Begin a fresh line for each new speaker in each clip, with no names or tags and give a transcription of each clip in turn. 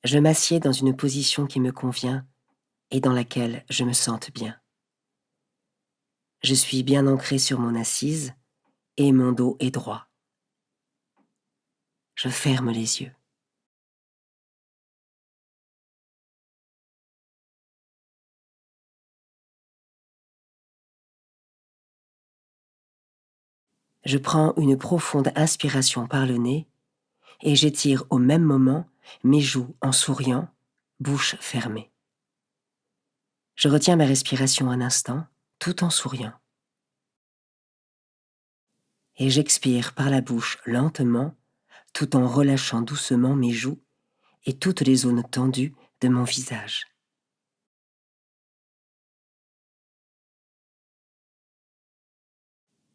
Je m'assieds dans une position qui me convient et dans laquelle je me sente bien. Je suis bien ancré sur mon assise et mon dos est droit. Je ferme les yeux. Je prends une profonde inspiration par le nez et j'étire au même moment mes joues en souriant, bouche fermée. Je retiens ma respiration un instant, tout en souriant. Et j'expire par la bouche lentement, tout en relâchant doucement mes joues et toutes les zones tendues de mon visage.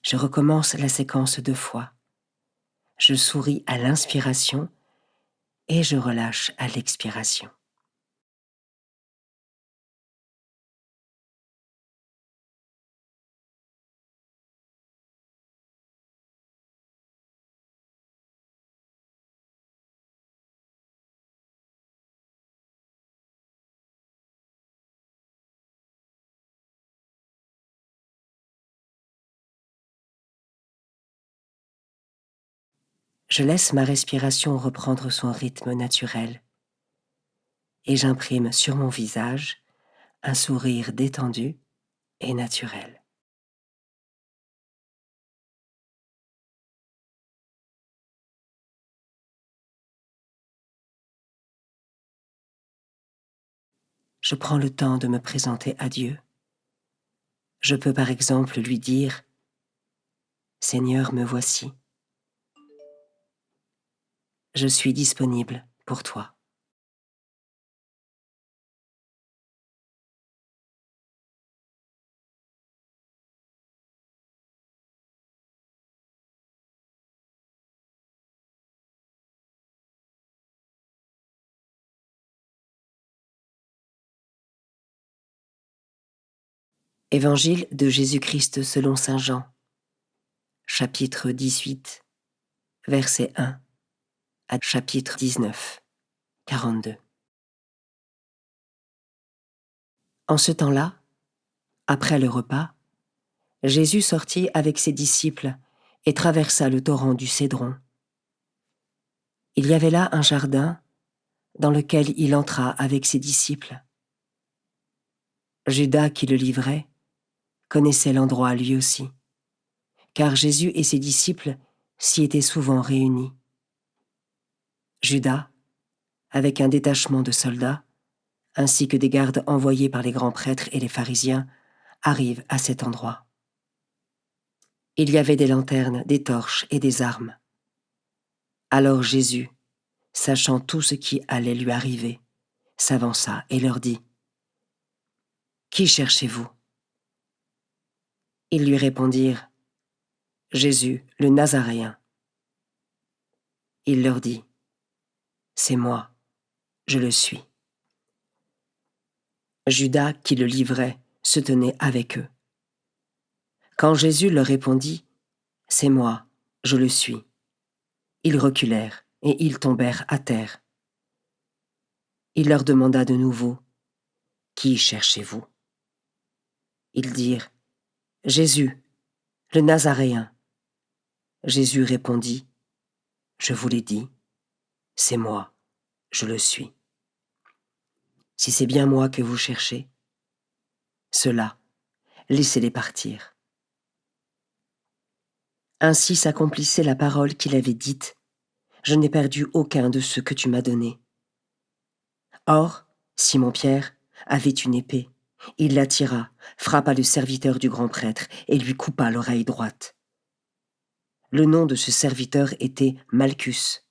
Je recommence la séquence 2 fois. Je souris à l'inspiration et je relâche à l'expiration. Je laisse ma respiration reprendre son rythme naturel et j'imprime sur mon visage un sourire détendu et naturel. Je prends le temps de me présenter à Dieu. Je peux par exemple lui dire « Seigneur, me voici. Je suis disponible pour toi. » Évangile de Jésus-Christ selon saint Jean, chapitre 18, verset 1 à chapitre 19, 42. En ce temps-là, après le repas, Jésus sortit avec ses disciples et traversa le torrent du Cédron. Il y avait là un jardin dans lequel il entra avec ses disciples. Judas, qui le livrait, connaissait l'endroit lui aussi, car Jésus et ses disciples s'y étaient souvent réunis. Judas, avec un détachement de soldats, ainsi que des gardes envoyés par les grands prêtres et les pharisiens, arrive à cet endroit. Il y avait des lanternes, des torches et des armes. Alors Jésus, sachant tout ce qui allait lui arriver, s'avança et leur dit « Qui cherchez-vous » Ils lui répondirent « Jésus, le Nazaréen. » Il leur dit « C'est moi, je le suis. » Judas, qui le livrait, se tenait avec eux. Quand Jésus leur répondit « C'est moi, je le suis », ils reculèrent et ils tombèrent à terre. Il leur demanda de nouveau « Qui cherchez-vous » Ils dirent « Jésus, le Nazaréen. » Jésus répondit « Je vous l'ai dit, c'est moi, je le suis. Si c'est bien moi que vous cherchez, ceux-là, laissez-les partir. » Ainsi s'accomplissait la parole qu'il avait dite « Je n'ai perdu aucun de ceux que tu m'as donnés. » Or, Simon-Pierre avait une épée. Il la tira, frappa le serviteur du grand prêtre et lui coupa l'oreille droite. Le nom de ce serviteur était Malchus.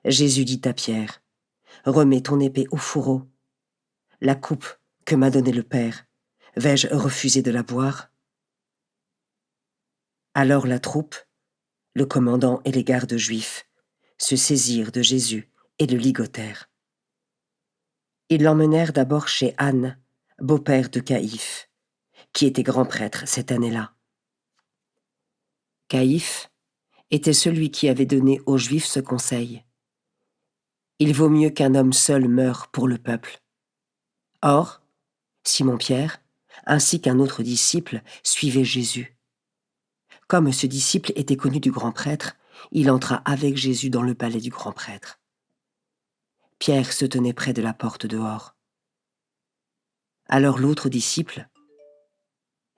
Jésus dit à Pierre, « Remets ton épée au fourreau. La coupe que m'a donnée le Père, vais-je refuser de la boire ?» Alors la troupe, le commandant et les gardes juifs, se saisirent de Jésus et le ligotèrent. Ils l'emmenèrent d'abord chez Anne, beau-père de Caïphe, qui était grand prêtre cette année-là. Caïphe était celui qui avait donné aux Juifs ce conseil. Il vaut mieux qu'un homme seul meure pour le peuple. » Or, Simon-Pierre, ainsi qu'un autre disciple, suivaient Jésus. Comme ce disciple était connu du grand prêtre, il entra avec Jésus dans le palais du grand prêtre. Pierre se tenait près de la porte dehors. Alors l'autre disciple,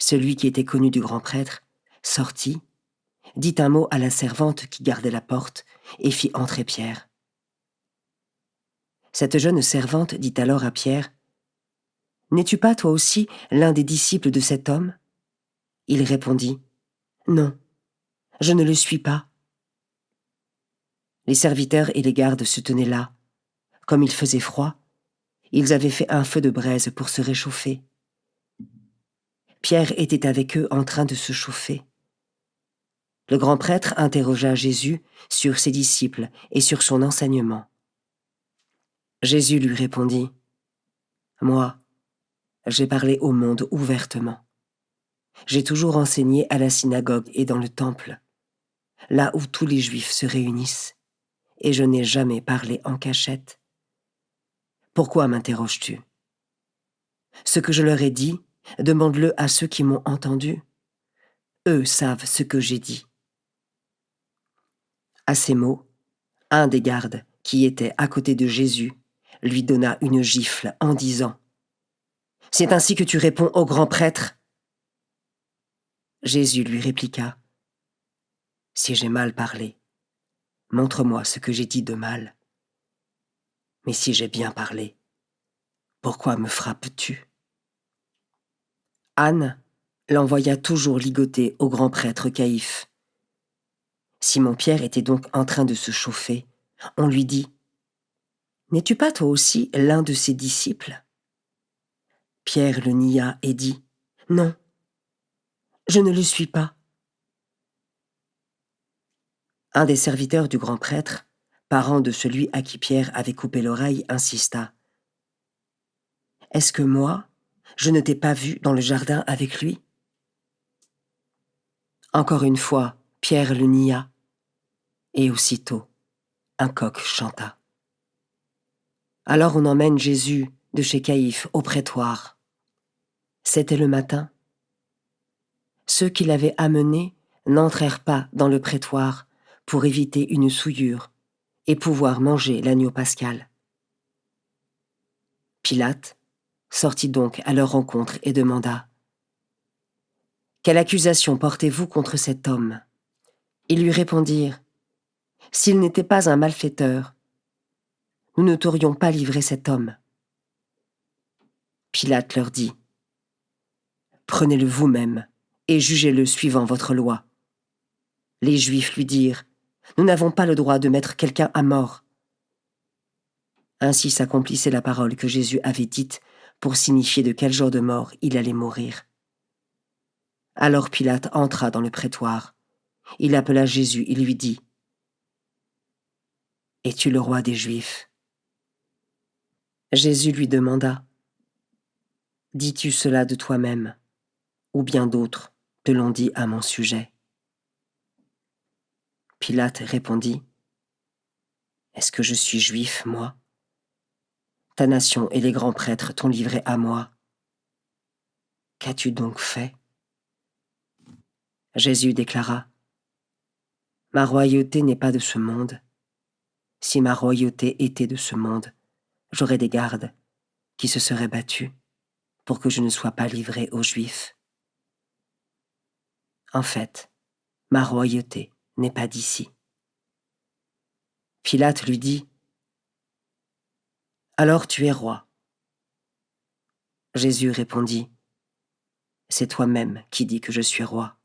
celui qui était connu du grand prêtre, sortit, dit un mot à la servante qui gardait la porte et fit entrer Pierre. Cette jeune servante dit alors à Pierre, « N'es-tu pas toi aussi l'un des disciples de cet homme ?» Il répondit, « Non, je ne le suis pas. » Les serviteurs et les gardes se tenaient là. Comme il faisait froid, ils avaient fait un feu de braise pour se réchauffer. Pierre était avec eux en train de se chauffer. Le grand prêtre interrogea Jésus sur ses disciples et sur son enseignement. Jésus lui répondit, « Moi, j'ai parlé au monde ouvertement. J'ai toujours enseigné à la synagogue et dans le temple, là où tous les Juifs se réunissent, et je n'ai jamais parlé en cachette. Pourquoi m'interroges-tu? Ce que je leur ai dit, demande-le à ceux qui m'ont entendu. Eux savent ce que j'ai dit. » À ces mots, un des gardes, qui était à côté de Jésus, lui donna une gifle en disant, « C'est ainsi que tu réponds au grand prêtre ?» Jésus lui répliqua, « Si j'ai mal parlé, montre-moi ce que j'ai dit de mal. Mais si j'ai bien parlé, pourquoi me frappes-tu » Anne l'envoya toujours ligoter au grand prêtre Caïphe. Simon-Pierre était donc en train de se chauffer. On lui dit, « N'es-tu pas toi aussi l'un de ses disciples ?» Pierre le nia et dit, « Non, je ne le suis pas. » Un des serviteurs du grand prêtre, parent de celui à qui Pierre avait coupé l'oreille, insista. « Est-ce que moi, je ne t'ai pas vu dans le jardin avec lui ?» Encore une fois, Pierre le nia, et aussitôt, un coq chanta. Alors on emmène Jésus de chez Caïphe au prétoire. C'était le matin. Ceux qui l'avaient amené n'entrèrent pas dans le prétoire pour éviter une souillure et pouvoir manger l'agneau pascal. Pilate sortit donc à leur rencontre et demanda, « Quelle accusation portez-vous contre cet homme ?» Ils lui répondirent, « S'il n'était pas un malfaiteur, nous ne t'aurions pas livré cet homme. » Pilate leur dit, « Prenez-le vous-même et jugez-le suivant votre loi. » Les Juifs lui dirent, « Nous n'avons pas le droit de mettre quelqu'un à mort. » Ainsi s'accomplissait la parole que Jésus avait dite pour signifier de quel genre de mort il allait mourir. Alors Pilate entra dans le prétoire. Il appela Jésus et lui dit, « Es-tu le roi des Juifs ?» Jésus lui demanda, « Dis-tu cela de toi-même, ou bien d'autres te l'ont dit à mon sujet ?» Pilate répondit, « Est-ce que je suis juif, moi? Ta nation et les grands prêtres t'ont livré à moi. Qu'as-tu donc fait ?» Jésus déclara, « Ma royauté n'est pas de ce monde. Si ma royauté était de ce monde, j'aurais des gardes qui se seraient battus pour que je ne sois pas livré aux Juifs. En fait, ma royauté n'est pas d'ici. » Pilate lui dit, « Alors tu es roi. » Jésus répondit, « C'est toi-même qui dis que je suis roi.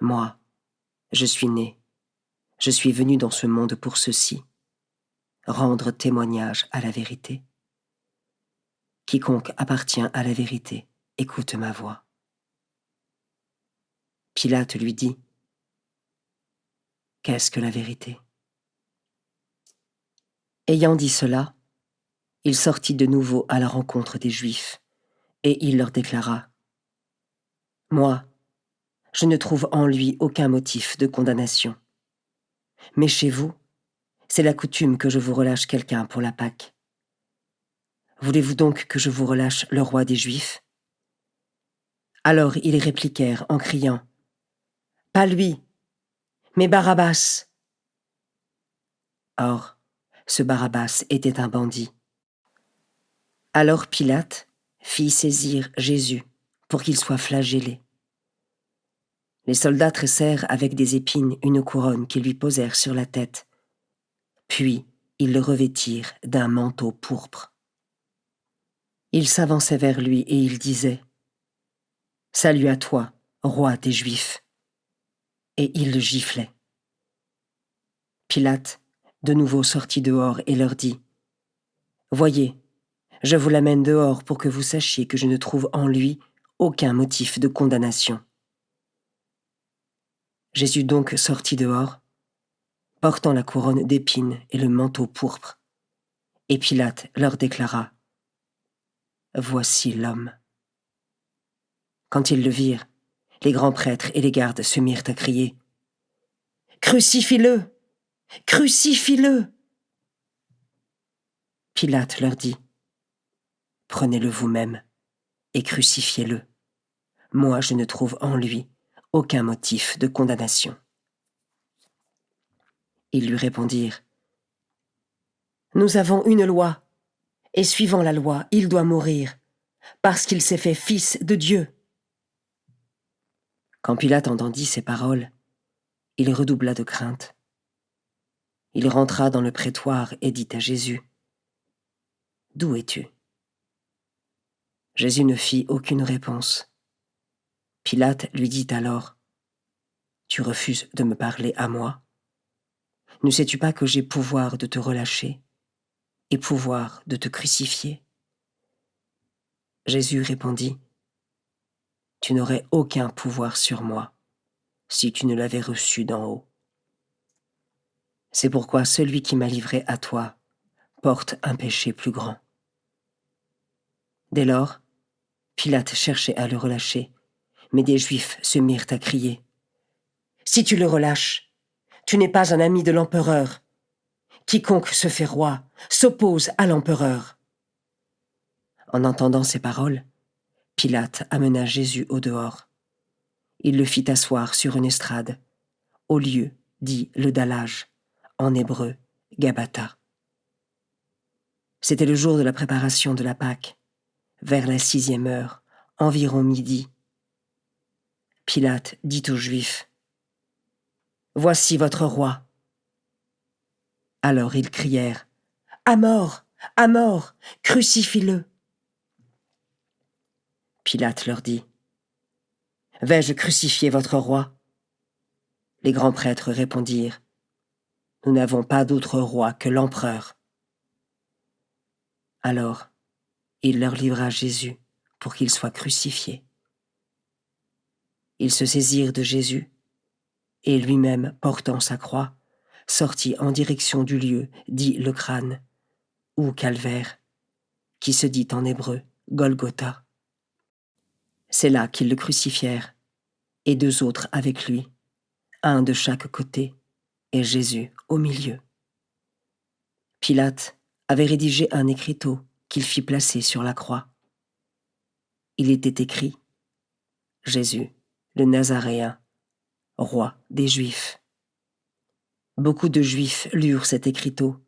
Moi, je suis né, je suis venu dans ce monde pour ceci, rendre témoignage à la vérité. Quiconque appartient à la vérité, écoute ma voix. » Pilate lui dit, « Qu'est-ce que la vérité ?» Ayant dit cela, il sortit de nouveau à la rencontre des Juifs, et il leur déclara, « Moi, je ne trouve en lui aucun motif de condamnation. Mais chez vous, C'est la coutume que je vous relâche quelqu'un pour la Pâque. Voulez-vous donc que je vous relâche le roi des Juifs » Alors ils répliquèrent en criant « Pas lui, mais Barabbas !» Or, ce Barabbas était un bandit. Alors Pilate fit saisir Jésus pour qu'il soit flagellé. Les soldats tressèrent avec des épines une couronne qu'ils lui posèrent sur la tête, puis ils le revêtirent d'un manteau pourpre. Ils s'avançaient vers lui et ils disaient « Salut à toi, roi des Juifs !» Et ils le giflaient. Pilate, de nouveau sortit dehors et leur dit « Voyez, je vous l'amène dehors pour que vous sachiez que je ne trouve en lui aucun motif de condamnation. » Jésus donc sortit dehors, portant la couronne d'épines et le manteau pourpre, et Pilate leur déclara « Voici l'homme. » Quand ils le virent, les grands prêtres et les gardes se mirent à crier « Crucifie-le! Crucifie-le » Pilate leur dit « Prenez-le vous-même et crucifiez-le. Moi, je ne trouve en lui aucun motif de condamnation. » Ils lui répondirent « Nous avons une loi, et suivant la loi, il doit mourir, parce qu'il s'est fait fils de Dieu. » Quand Pilate entendit ces paroles, il redoubla de crainte. Il rentra dans le prétoire et dit à Jésus « D'où es-tu » Jésus ne fit aucune réponse. Pilate lui dit alors « Tu refuses de me parler à moi ? Ne sais-tu pas que j'ai pouvoir de te relâcher et pouvoir de te crucifier ?» Jésus répondit « Tu n'aurais aucun pouvoir sur moi si tu ne l'avais reçu d'en haut. C'est pourquoi celui qui m'a livré à toi porte un péché plus grand. » Dès lors, Pilate cherchait à le relâcher, mais des Juifs se mirent à crier « Si tu le relâches, tu n'es pas un ami de l'empereur. Quiconque se fait roi s'oppose à l'empereur. » En entendant ces paroles, Pilate amena Jésus au dehors. Il le fit asseoir sur une estrade, au lieu dit le dallage, en hébreu Gabbatha. C'était le jour de la préparation de la Pâque, vers la 6e heure, environ midi. Pilate dit aux Juifs « Voici votre roi. » Alors ils crièrent « À mort! À mort! Crucifie-le » Pilate leur dit « Vais-je crucifier votre roi ?» Les grands prêtres répondirent « Nous n'avons pas d'autre roi que l'empereur. » Alors il leur livra Jésus pour qu'il soit crucifié. Ils se saisirent de Jésus, et lui-même, portant sa croix, sortit en direction du lieu dit le crâne, ou calvaire, qui se dit en hébreu Golgotha. C'est là qu'ils le crucifièrent, et 2 autres avec lui, un de chaque côté, et Jésus au milieu. Pilate avait rédigé un écriteau qu'il fit placer sur la croix. Il était écrit « Jésus, le Nazaréen, roi des Juifs ». Beaucoup de Juifs lurent cet écriteau,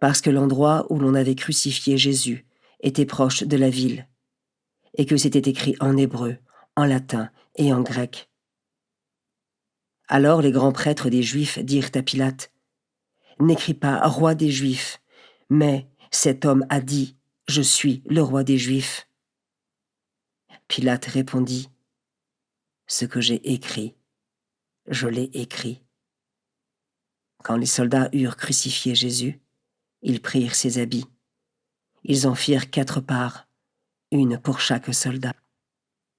parce que l'endroit où l'on avait crucifié Jésus était proche de la ville, et que c'était écrit en hébreu, en latin et en grec. Alors les grands prêtres des Juifs dirent à Pilate « N'écris pas roi des Juifs, mais cet homme a dit « Je suis le roi des Juifs ». Pilate répondit « Ce que j'ai écrit, je l'ai écrit. » Quand les soldats eurent crucifié Jésus, ils prirent ses habits. Ils en firent 4 parts, une pour chaque soldat.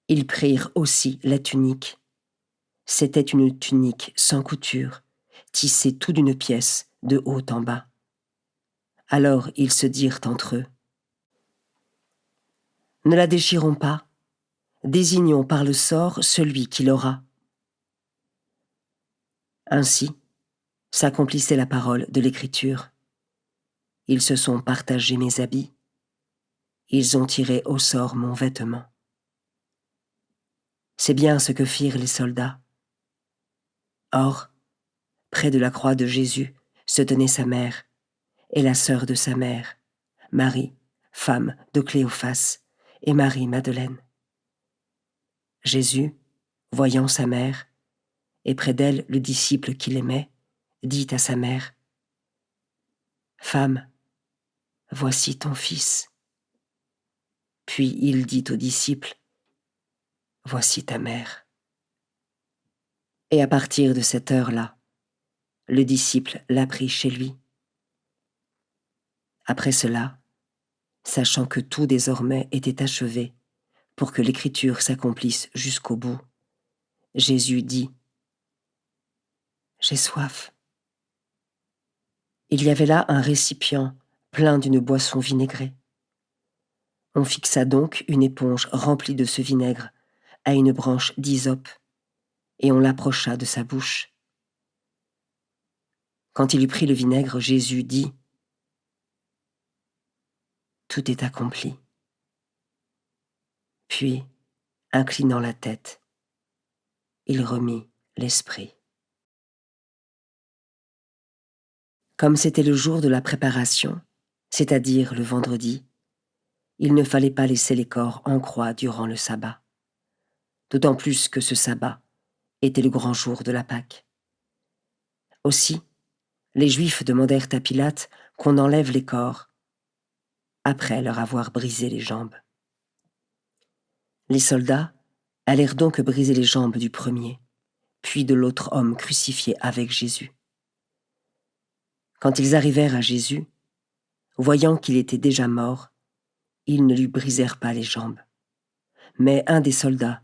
Ils prirent aussi la tunique. C'était une tunique sans couture, tissée tout d'une pièce, de haut en bas. Alors ils se dirent entre eux « Ne la déchirons pas, désignons par le sort celui qui l'aura. » Ainsi, s'accomplissait la parole de l'Écriture. Ils se sont partagés mes habits. Ils ont tiré au sort mon vêtement. C'est bien ce que firent les soldats. Or, près de la croix de Jésus se tenait sa mère et la sœur de sa mère, Marie, femme de Cléophas, et Marie-Madeleine. Jésus, voyant sa mère, et près d'elle le disciple qu'il aimait, dit à sa mère, « Femme, voici ton fils. » Puis il dit au disciple, « Voici ta mère. » Et à partir de cette heure-là, le disciple l'a pris chez lui. Après cela, sachant que tout désormais était achevé pour que l'Écriture s'accomplisse jusqu'au bout, Jésus dit, « J'ai soif. » Il y avait là un récipient plein d'une boisson vinaigrée. On fixa donc une éponge remplie de ce vinaigre à une branche d'hysope, et on l'approcha de sa bouche. Quand il eut pris le vinaigre, Jésus dit, « Tout est accompli. » Puis, inclinant la tête, il remit l'esprit. Comme c'était le jour de la préparation, c'est-à-dire le vendredi, il ne fallait pas laisser les corps en croix durant le sabbat, d'autant plus que ce sabbat était le grand jour de la Pâque. Aussi, les Juifs demandèrent à Pilate qu'on enlève les corps, après leur avoir brisé les jambes. Les soldats allèrent donc briser les jambes du premier, puis de l'autre homme crucifié avec Jésus. Quand ils arrivèrent à Jésus, voyant qu'il était déjà mort, ils ne lui brisèrent pas les jambes. Mais un des soldats,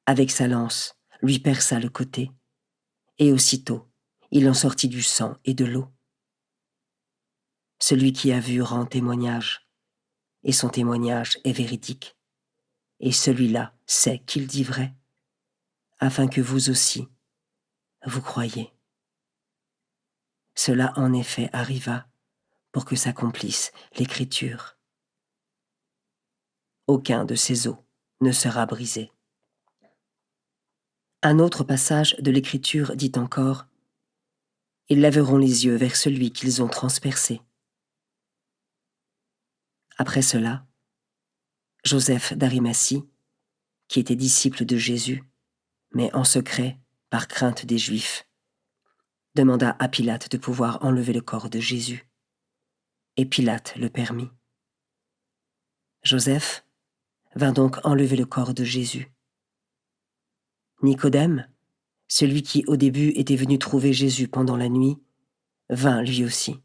avec sa lance, lui perça le côté, et aussitôt, il en sortit du sang et de l'eau. Celui qui a vu rend témoignage, et son témoignage est véridique, et celui-là sait qu'il dit vrai, afin que vous aussi, vous croyiez. Cela en effet arriva pour que s'accomplisse l'Écriture. Aucun de ces os ne sera brisé. Un autre passage de l'Écriture dit encore, « Ils lèveront les yeux vers celui qu'ils ont transpercé. » Après cela, Joseph d'Arimathie, qui était disciple de Jésus, mais en secret, par crainte des Juifs, demanda à Pilate de pouvoir enlever le corps de Jésus. Et Pilate le permit. Joseph vint donc enlever le corps de Jésus. Nicodème, celui qui au début était venu trouver Jésus pendant la nuit, vint lui aussi.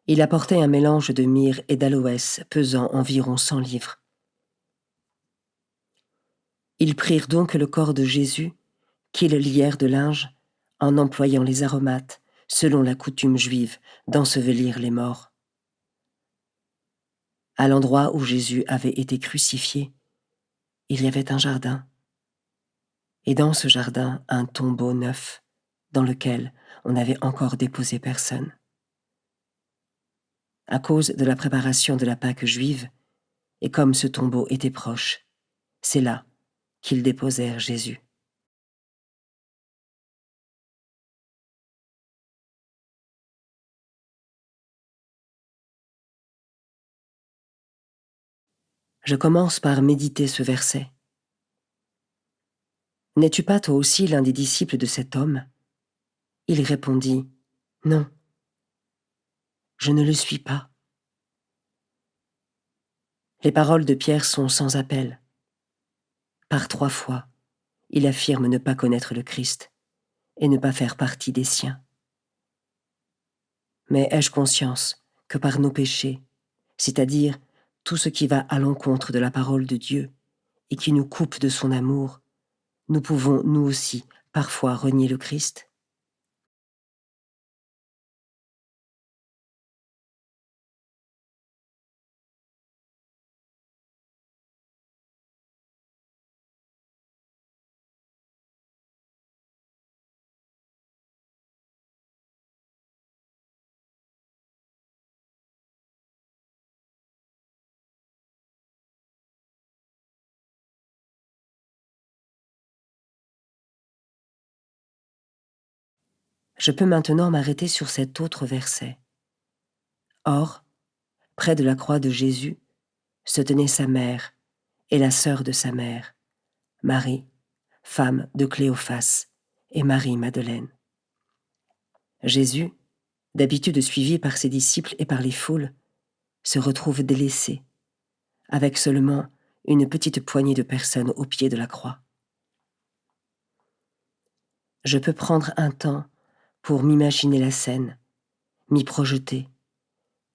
Il apportait un mélange de myrrhe et d'aloès pesant environ 100 livres. Ils prirent donc le corps de Jésus, qu'ils lièrent de linge, en employant les aromates, selon la coutume juive, d'ensevelir les morts. À l'endroit où Jésus avait été crucifié, il y avait un jardin. Et dans ce jardin, un tombeau neuf, dans lequel on n'avait encore déposé personne. À cause de la préparation de la Pâque juive, et comme ce tombeau était proche, c'est là qu'ils déposèrent Jésus. Je commence par méditer ce verset. « N'es-tu pas toi aussi l'un des disciples de cet homme ?» Il répondit, « Non, je ne le suis pas. » Les paroles de Pierre sont sans appel. Par 3 fois, il affirme ne pas connaître le Christ et ne pas faire partie des siens. Mais ai-je conscience que par nos péchés, c'est-à-dire tout ce qui va à l'encontre de la parole de Dieu et qui nous coupe de son amour, nous pouvons, nous aussi, parfois renier le Christ ? Je peux maintenant m'arrêter sur cet autre verset. Or, près de la croix de Jésus, se tenait sa mère et la sœur de sa mère, Marie, femme de Cléophas, et Marie-Madeleine. Jésus, d'habitude suivi par ses disciples et par les foules, se retrouve délaissé, avec seulement une petite poignée de personnes au pied de la croix. Je peux prendre un temps pour m'imaginer la scène, m'y projeter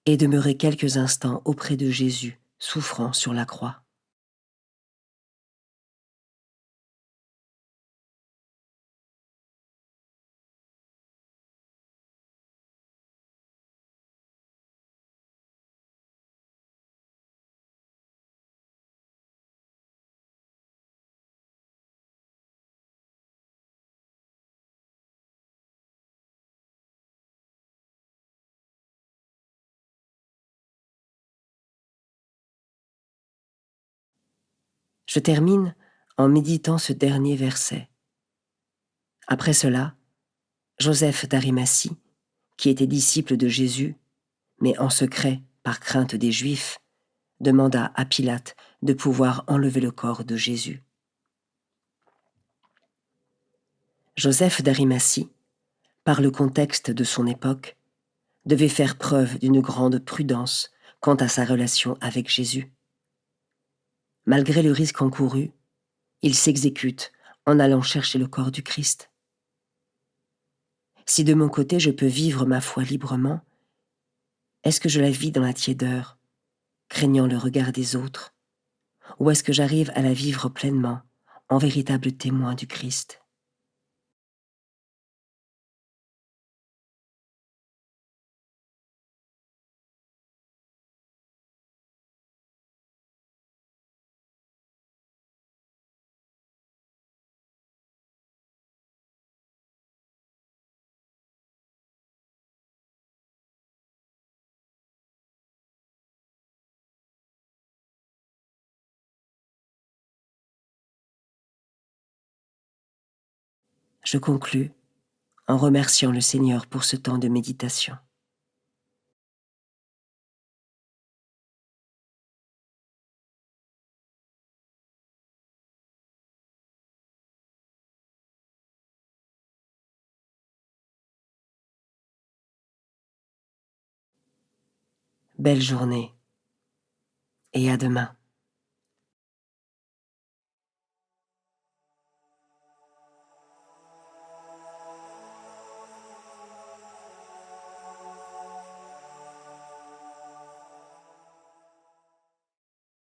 et demeurer quelques instants auprès de Jésus souffrant sur la croix. Je termine en méditant ce dernier verset. Après cela, Joseph d'Arimathie, qui était disciple de Jésus, mais en secret par crainte des Juifs, demanda à Pilate de pouvoir enlever le corps de Jésus. Joseph d'Arimathie, par le contexte de son époque, devait faire preuve d'une grande prudence quant à sa relation avec Jésus. Malgré le risque encouru, il s'exécute en allant chercher le corps du Christ. Si de mon côté je peux vivre ma foi librement, est-ce que je la vis dans la tiédeur, craignant le regard des autres, ou est-ce que j'arrive à la vivre pleinement, en véritable témoin du Christ ? Je conclus en remerciant le Seigneur pour ce temps de méditation. Belle journée et à demain.